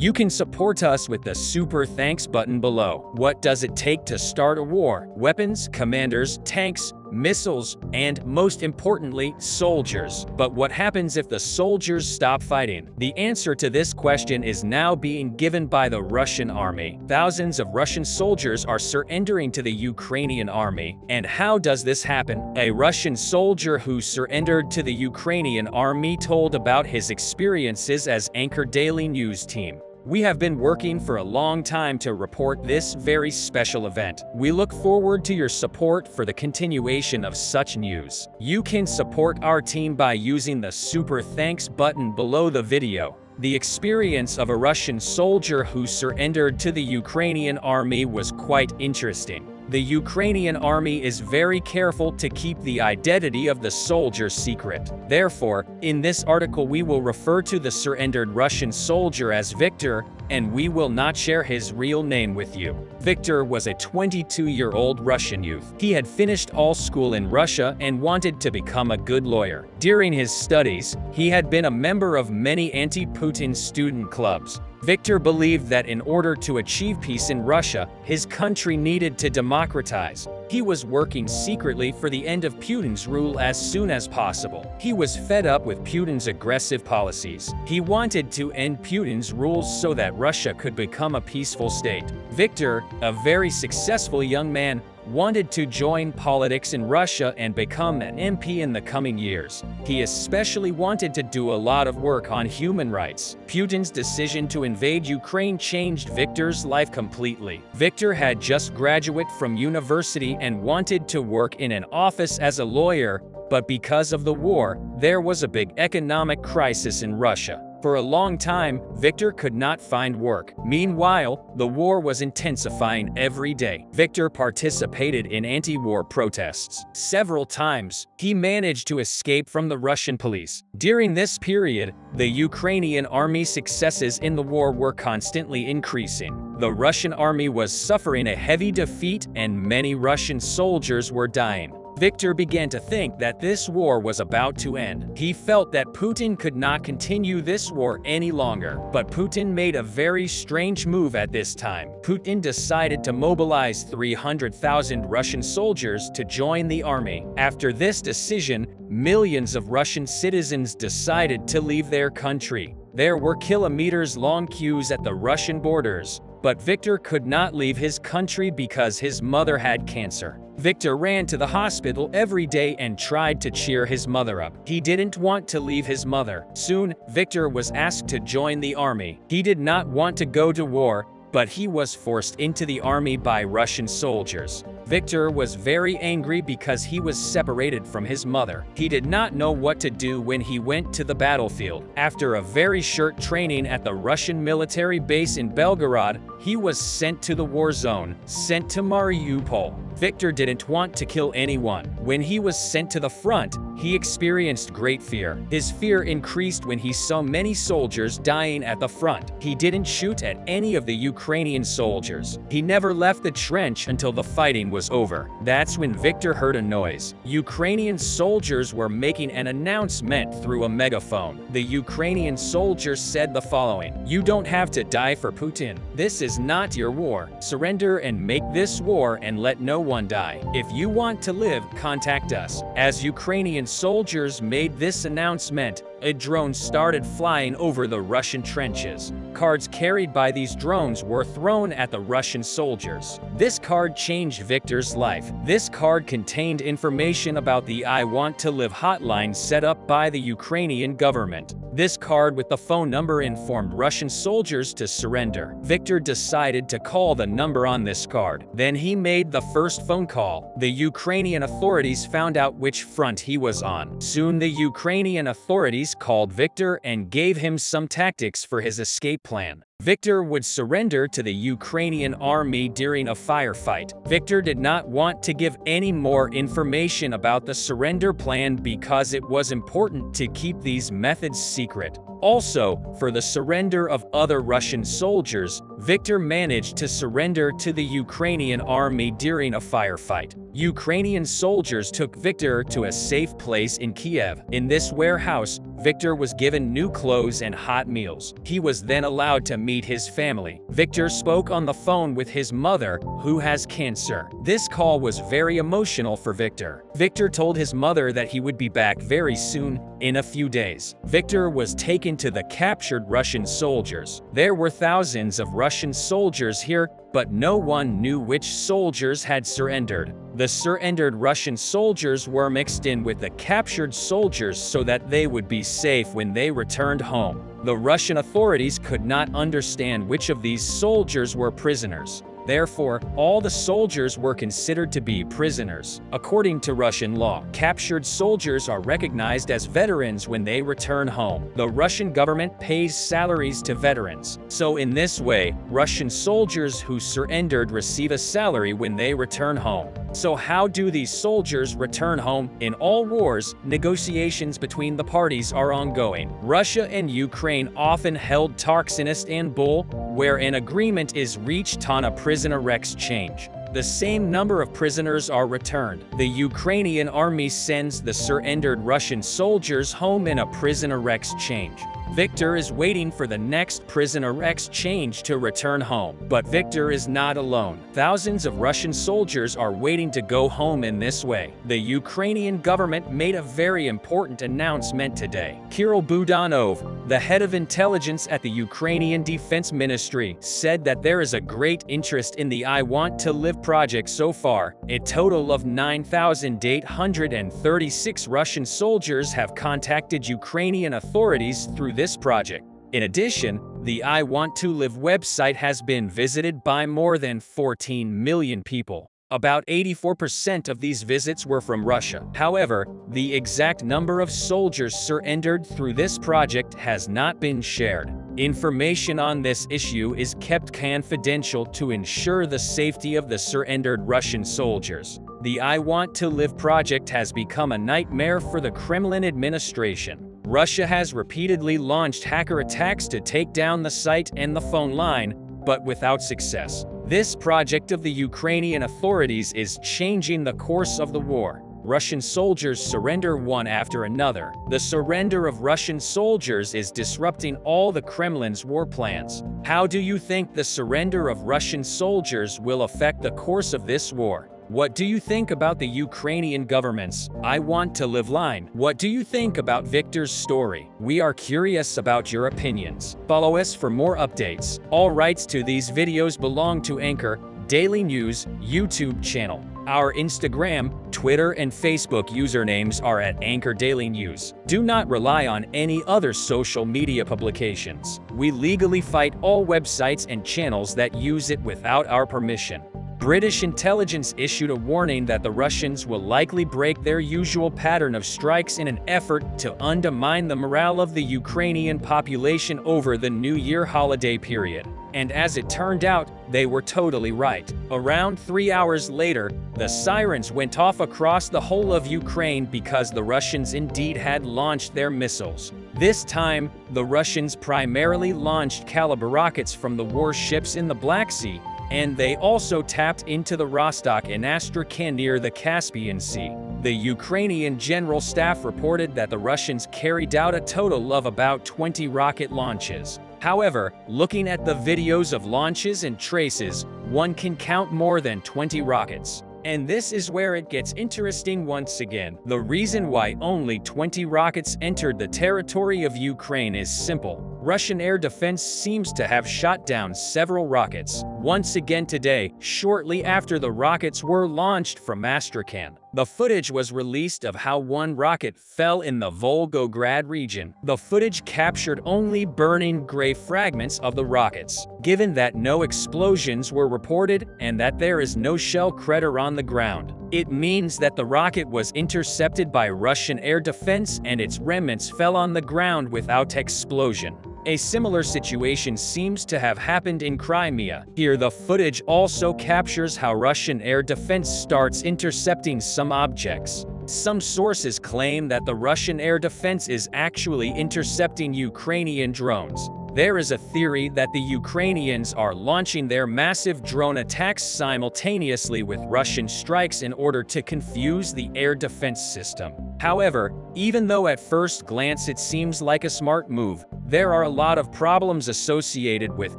You can support us with the super thanks button below. What does it take to start a war? Weapons, commanders, tanks, missiles, and, most importantly, soldiers. But what happens if the soldiers stop fighting? The answer to this question is now being given by the Russian army. Thousands of Russian soldiers are surrendering to the Ukrainian army. And how does this happen? A Russian soldier who surrendered to the Ukrainian army told about his experiences as Anchor Daily News team. We have been working for a long time to report this very special event. We look forward to your support for the continuation of such news. You can support our team by using the super thanks button below the video. The experience of a Russian soldier who surrendered to the Ukrainian army was quite interesting. The Ukrainian army is very careful to keep the identity of the soldier secret. Therefore, in this article we will refer to the surrendered Russian soldier as Victor, and we will not share his real name with you. Victor was a 22-year-old Russian youth. He had finished all school in Russia and wanted to become a good lawyer. During his studies, he had been a member of many anti-Putin student clubs. Victor believed that in order to achieve peace in Russia, his country needed to democratize. He was working secretly for the end of Putin's rule as soon as possible. He was fed up with Putin's aggressive policies. He wanted to end Putin's rules so that Russia could become a peaceful state. Victor, a very successful young man, wanted to join politics in Russia and become an MP in the coming years. He especially wanted to do a lot of work on human rights. Putin's decision to invade Ukraine changed Victor's life completely. Victor had just graduated from university and wanted to work in an office as a lawyer, but because of the war, there was a big economic crisis in Russia. For a long time, Victor could not find work. Meanwhile, the war was intensifying every day. Victor participated in anti-war protests. Several times, he managed to escape from the Russian police. During this period, the Ukrainian army's successes in the war were constantly increasing. The Russian army was suffering a heavy defeat and many Russian soldiers were dying. Victor began to think that this war was about to end. He felt that Putin could not continue this war any longer. But Putin made a very strange move at this time. Putin decided to mobilize 300,000 Russian soldiers to join the army. After this decision, millions of Russian citizens decided to leave their country. There were kilometers-long queues at the Russian borders. But Victor could not leave his country because his mother had cancer. Victor ran to the hospital every day and tried to cheer his mother up. He didn't want to leave his mother. Soon, Victor was asked to join the army. He did not want to go to war, but he was forced into the army by Russian soldiers. Victor was very angry because he was separated from his mother. He did not know what to do when he went to the battlefield. After a very short training at the Russian military base in Belgorod, he was sent to the war zone, sent to Mariupol. Victor didn't want to kill anyone. When he was sent to the front, he experienced great fear. His fear increased when he saw many soldiers dying at the front. He didn't shoot at any of the Ukrainian soldiers. He never left the trench until the fighting was over. That's when Victor heard a noise. Ukrainian soldiers were making an announcement through a megaphone. The Ukrainian soldiers said the following: "You don't have to die for Putin. This is not your war. Surrender and make this war and let no one die. If you want to live, contact us." As Ukrainian soldiers made this announcement, a drone started flying over the Russian trenches. Cards carried by these drones were thrown at the Russian soldiers. This card changed Victor's life. This card contained information about the I Want to Live hotline set up by the Ukrainian government. This card with the phone number informed Russian soldiers to surrender. Victor decided to call the number on this card. Then he made the first phone call. The Ukrainian authorities found out which front he was on. Soon the Ukrainian authorities called Victor and gave him some tactics for his escape plan. Victor would surrender to the Ukrainian army during a firefight. Victor did not want to give any more information about the surrender plan because it was important to keep these methods secret. Also, for the surrender of other Russian soldiers, Viktor managed to surrender to the Ukrainian army during a firefight. Ukrainian soldiers took Viktor to a safe place in Kiev. In this warehouse, Viktor was given new clothes and hot meals. He was then allowed to meet his family. Viktor spoke on the phone with his mother, who has cancer. This call was very emotional for Viktor. Viktor told his mother that he would be back very soon, in a few days. Viktor was taken to the captured Russian soldiers. There were thousands of Russian soldiers here, but no one knew which soldiers had surrendered. The surrendered Russian soldiers were mixed in with the captured soldiers so that they would be safe when they returned home. The Russian authorities could not understand which of these soldiers were prisoners. Therefore, all the soldiers were considered to be prisoners. According to Russian law, captured soldiers are recognized as veterans when they return home. The Russian government pays salaries to veterans. So in this way, Russian soldiers who surrendered receive a salary when they return home. So how do these soldiers return home? In all wars, negotiations between the parties are ongoing. Russia and Ukraine often held talks in Istanbul, where an agreement is reached on a prisoner exchange. The same number of prisoners are returned. The Ukrainian army sends the surrendered Russian soldiers home in a prisoner exchange. Viktor is waiting for the next prisoner exchange to return home. But Viktor is not alone. Thousands of Russian soldiers are waiting to go home in this way. The Ukrainian government made a very important announcement today. Kirill Budanov, the head of intelligence at the Ukrainian Defense Ministry, said that there is a great interest in the I Want to Live project so far. A total of 9,836 Russian soldiers have contacted Ukrainian authorities through this project. In addition, the I Want to Live website has been visited by more than 14 million people. About 84% of these visits were from Russia. However, the exact number of soldiers surrendered through this project has not been shared. Information on this issue is kept confidential to ensure the safety of the surrendered Russian soldiers. The I Want to Live project has become a nightmare for the Kremlin administration. Russia has repeatedly launched hacker attacks to take down the site and the phone line, but without success. This project of the Ukrainian authorities is changing the course of the war. Russian soldiers surrender one after another. The surrender of Russian soldiers is disrupting all the Kremlin's war plans. How do you think the surrender of Russian soldiers will affect the course of this war? What do you think about the Ukrainian government's I Want to Live line? What do you think about Viktor's story? We are curious about your opinions. Follow us for more updates. All rights to these videos belong to Anchor Daily News YouTube channel. Our Instagram, Twitter, and Facebook usernames are at Anchor Daily News. Do not rely on any other social media publications. We legally fight all websites and channels that use it without our permission. British intelligence issued a warning that the Russians will likely break their usual pattern of strikes in an effort to undermine the morale of the Ukrainian population over the New Year holiday period. And as it turned out, they were totally right. Around 3 hours later, the sirens went off across the whole of Ukraine because the Russians indeed had launched their missiles. This time, the Russians primarily launched Caliber rockets from the warships in the Black Sea, and they also tapped into the Rostok and Astrakhan near the Caspian Sea. The Ukrainian General Staff reported that the Russians carried out a total of about 20 rocket launches. However, looking at the videos of launches and traces, one can count more than 20 rockets. And this is where it gets interesting once again. The reason why only 20 rockets entered the territory of Ukraine is simple. Russian air defense seems to have shot down several rockets. Once again today, shortly after the rockets were launched from Astrakhan. The footage was released of how one rocket fell in the Volgograd region. The footage captured only burning gray fragments of the rockets. Given that no explosions were reported and that there is no shell crater on the ground, it means that the rocket was intercepted by Russian air defense and its remnants fell on the ground without explosion. A similar situation seems to have happened in Crimea. Here the footage also captures how Russian air defense starts intercepting some objects. Some sources claim that the Russian air defense is actually intercepting Ukrainian drones. There is a theory that the Ukrainians are launching their massive drone attacks simultaneously with Russian strikes in order to confuse the air defense system. However, even though at first glance it seems like a smart move, there are a lot of problems associated with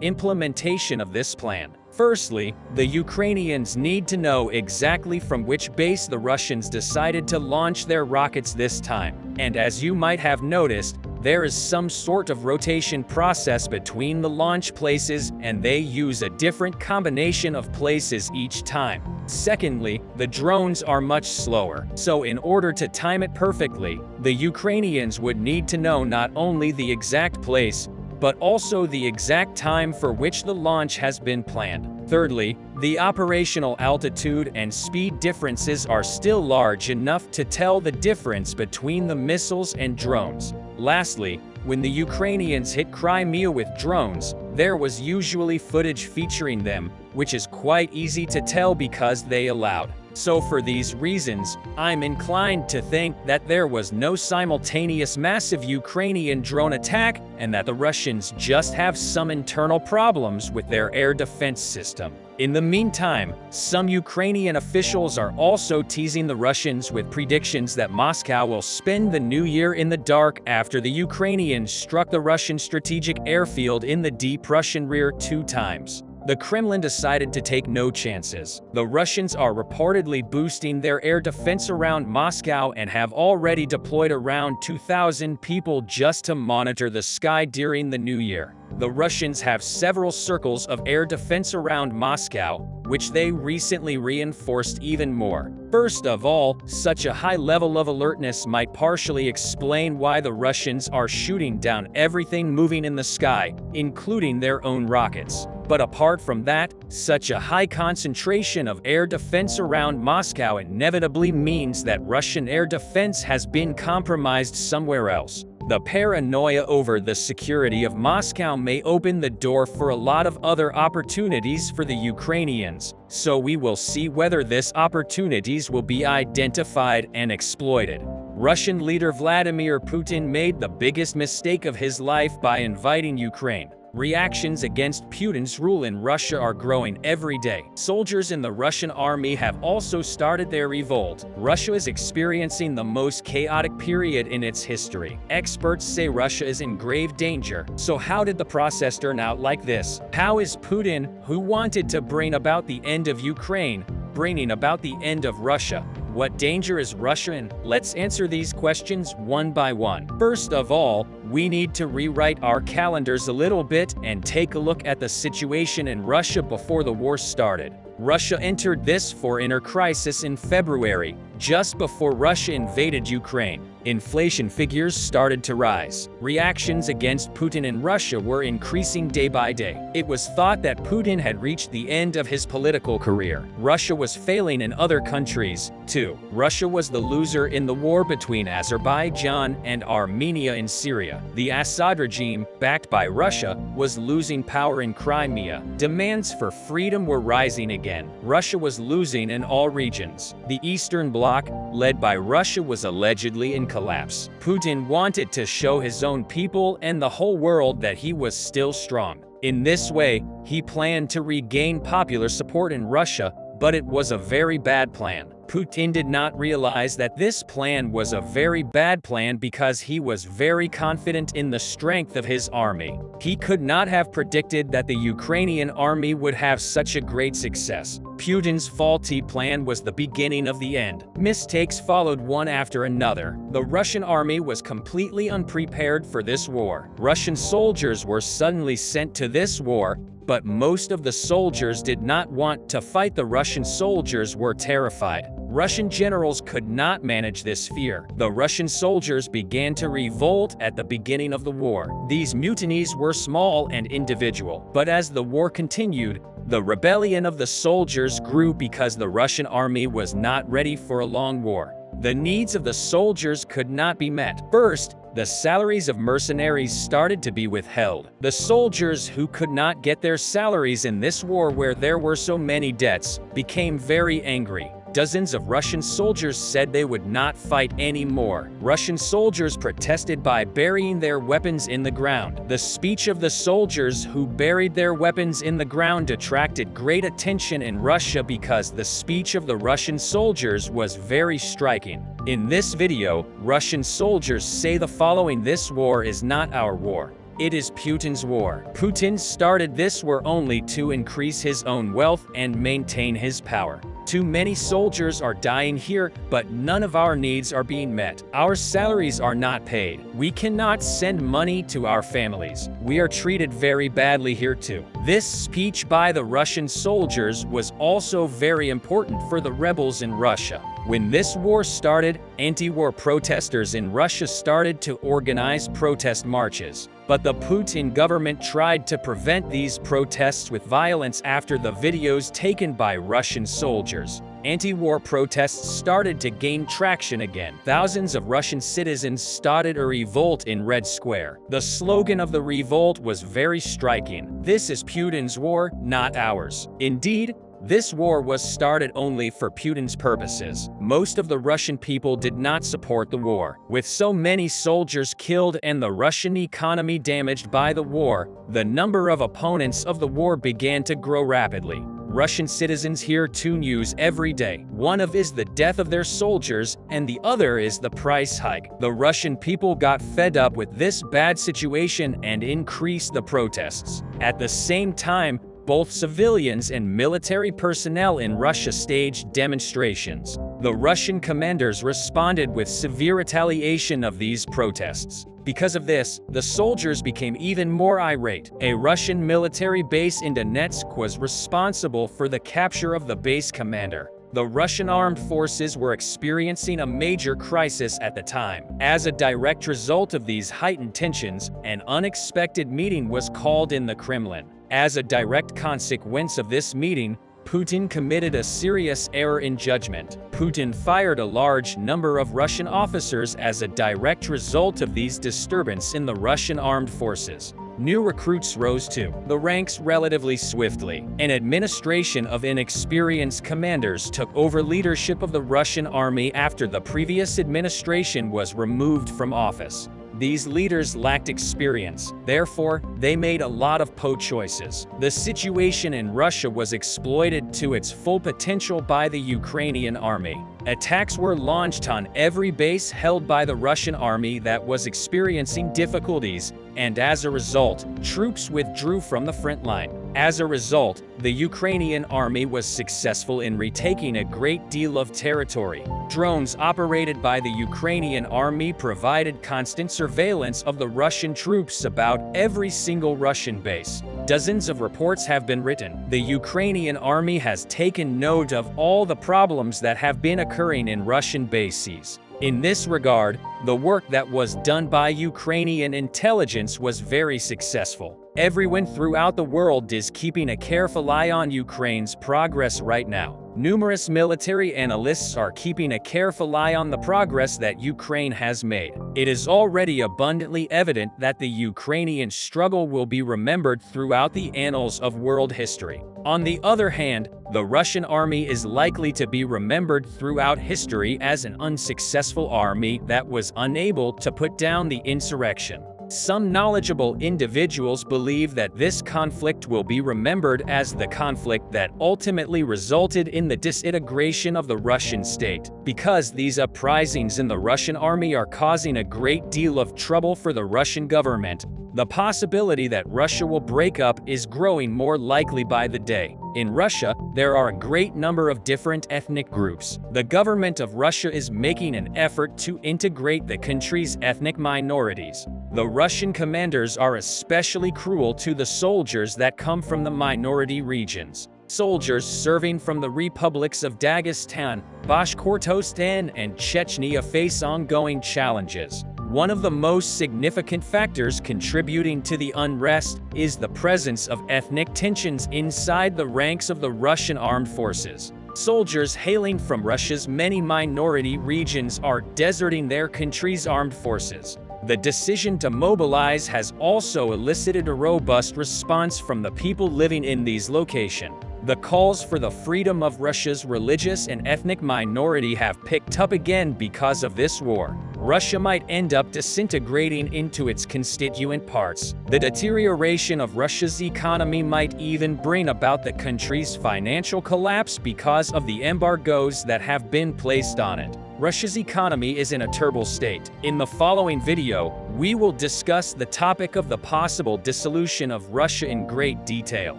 implementation of this plan. Firstly, the Ukrainians need to know exactly from which base the Russians decided to launch their rockets this time. And as you might have noticed, there is some sort of rotation process between the launch places, and they use a different combination of places each time. Secondly, the drones are much slower, so in order to time it perfectly, the Ukrainians would need to know not only the exact place, but also the exact time for which the launch has been planned. Thirdly, the operational altitude and speed differences are still large enough to tell the difference between the missiles and drones. Lastly, when the Ukrainians hit Crimea with drones, there was usually footage featuring them, which is quite easy to tell because they allowed. So for these reasons, I'm inclined to think that there was no simultaneous massive Ukrainian drone attack and that the Russians just have some internal problems with their air defense system. In the meantime, some Ukrainian officials are also teasing the Russians with predictions that Moscow will spend the new year in the dark after the Ukrainians struck the Russian strategic airfield in the deep Russian rear 2 times. The Kremlin decided to take no chances. The Russians are reportedly boosting their air defense around Moscow and have already deployed around 2,000 people just to monitor the sky during the new year. The Russians have several circles of air defense around Moscow, which they recently reinforced even more. First of all, such a high level of alertness might partially explain why the Russians are shooting down everything moving in the sky, including their own rockets. But apart from that, such a high concentration of air defense around Moscow inevitably means that Russian air defense has been compromised somewhere else. The paranoia over the security of Moscow may open the door for a lot of other opportunities for the Ukrainians, so we will see whether these opportunities will be identified and exploited. Russian leader Vladimir Putin made the biggest mistake of his life by inviting Ukraine. Reactions against Putin's rule in Russia are growing every day. Soldiers in the Russian army have also started their revolt. Russia is experiencing the most chaotic period in its history. Experts say Russia is in grave danger. So how did the process turn out like this? How is Putin, who wanted to bring about the end of Ukraine, bringing about the end of Russia? What danger is Russia in? Let's answer these questions one by one. First of all, we need to rewrite our calendars a little bit and take a look at the situation in Russia before the war started. Russia entered this foreign crisis in February, just before Russia invaded Ukraine. Inflation figures started to rise. Reactions against Putin in Russia were increasing day by day. It was thought that Putin had reached the end of his political career. Russia was failing in other countries, too. Russia was the loser in the war between Azerbaijan and Armenia in Syria. The Assad regime, backed by Russia, was losing power in Crimea. Demands for freedom were rising again. Russia was losing in all regions. The Eastern Bloc, led by Russia, was allegedly in collapse. Putin wanted to show his own people and the whole world that he was still strong. In this way, he planned to regain popular support in Russia, but it was a very bad plan. Putin did not realize that this plan was a very bad plan because he was very confident in the strength of his army. He could not have predicted that the Ukrainian army would have such a great success. Putin's faulty plan was the beginning of the end. Mistakes followed one after another. The Russian army was completely unprepared for this war. Russian soldiers were suddenly sent to this war, but most of the soldiers did not want to fight. The Russian soldiers were terrified. Russian generals could not manage this fear. The Russian soldiers began to revolt at the beginning of the war. These mutinies were small and individual, but as the war continued, the rebellion of the soldiers grew because the Russian army was not ready for a long war. The needs of the soldiers could not be met. First, the salaries of mercenaries started to be withheld. The soldiers who could not get their salaries in this war where there were so many debts became very angry. dozens of Russian soldiers said they would not fight anymore. Russian soldiers protested by burying their weapons in the ground. The speech of the soldiers who buried their weapons in the ground attracted great attention in Russia because the speech of the Russian soldiers was very striking. In this video, Russian soldiers say the following: "This war is not our war. It is Putin's war. Putin started this war only to increase his own wealth and maintain his power. Too many soldiers are dying here, but none of our needs are being met. Our salaries are not paid. We cannot send money to our families. We are treated very badly here too." This speech by the Russian soldiers was also very important for the rebels in Russia. When this war started, anti-war protesters in Russia started to organize protest marches. But the Putin government tried to prevent these protests with violence after the videos taken by Russian soldiers. Anti-war protests started to gain traction again. Thousands of Russian citizens started a revolt in Red Square. The slogan of the revolt was very striking: "This is Putin's war, not ours." Indeed, this war was started only for Putin's purposes. Most of the Russian people did not support the war. With so many soldiers killed and the Russian economy damaged by the war, the number of opponents of the war began to grow rapidly. Russian citizens hear two news every day. One is the death of their soldiers, and the other is the price hike. The Russian people got fed up with this bad situation and increased the protests. At the same time, both civilians and military personnel in Russia staged demonstrations. The Russian commanders responded with severe retaliation of these protests. Because of this, the soldiers became even more irate. A Russian military base in Donetsk was responsible for the capture of the base commander. The Russian armed forces were experiencing a major crisis at the time. As a direct result of these heightened tensions, an unexpected meeting was called in the Kremlin. As a direct consequence of this meeting, Putin committed a serious error in judgment. Putin fired a large number of Russian officers as a direct result of these disturbances in the Russian armed forces. New recruits rose to the ranks relatively swiftly. An administration of inexperienced commanders took over leadership of the Russian army after the previous administration was removed from office. These leaders lacked experience, therefore, they made a lot of poor choices. The situation in Russia was exploited to its full potential by the Ukrainian army. Attacks were launched on every base held by the Russian army that was experiencing difficulties, and as a result, troops withdrew from the front line. As a result, the Ukrainian army was successful in retaking a great deal of territory. Drones operated by the Ukrainian army provided constant surveillance of the Russian troops about every single Russian base. Dozens of reports have been written. The Ukrainian army has taken note of all the problems that have been occurring in Russian bases. In this regard, the work that was done by Ukrainian intelligence was very successful. Everyone throughout the world is keeping a careful eye on Ukraine's progress right now. Numerous military analysts are keeping a careful eye on the progress that Ukraine has made. It is already abundantly evident that the Ukrainian struggle will be remembered throughout the annals of world history. On the other hand, the Russian army is likely to be remembered throughout history as an unsuccessful army that was unable to put down the insurrection. Some knowledgeable individuals believe that this conflict will be remembered as the conflict that ultimately resulted in the disintegration of the Russian state. Because these uprisings in the Russian army are causing a great deal of trouble for the Russian government, the possibility that Russia will break up is growing more likely by the day. In Russia, there are a great number of different ethnic groups. The government of Russia is making an effort to integrate the country's ethnic minorities. The Russian commanders are especially cruel to the soldiers that come from the minority regions. Soldiers serving from the republics of Dagestan, Bashkortostan, and Chechnya face ongoing challenges. One of the most significant factors contributing to the unrest is the presence of ethnic tensions inside the ranks of the Russian armed forces. Soldiers hailing from Russia's many minority regions are deserting their country's armed forces. The decision to mobilize has also elicited a robust response from the people living in these locations. The calls for the freedom of Russia's religious and ethnic minority have picked up again because of this war. Russia might end up disintegrating into its constituent parts. The deterioration of Russia's economy might even bring about the country's financial collapse because of the embargoes that have been placed on it. Russia's economy is in a terrible state. In the following video, we will discuss the topic of the possible dissolution of Russia in great detail.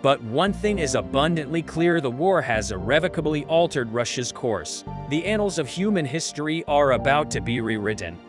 But one thing is abundantly clear: the war has irrevocably altered Russia's course. The annals of human history are about to be rewritten.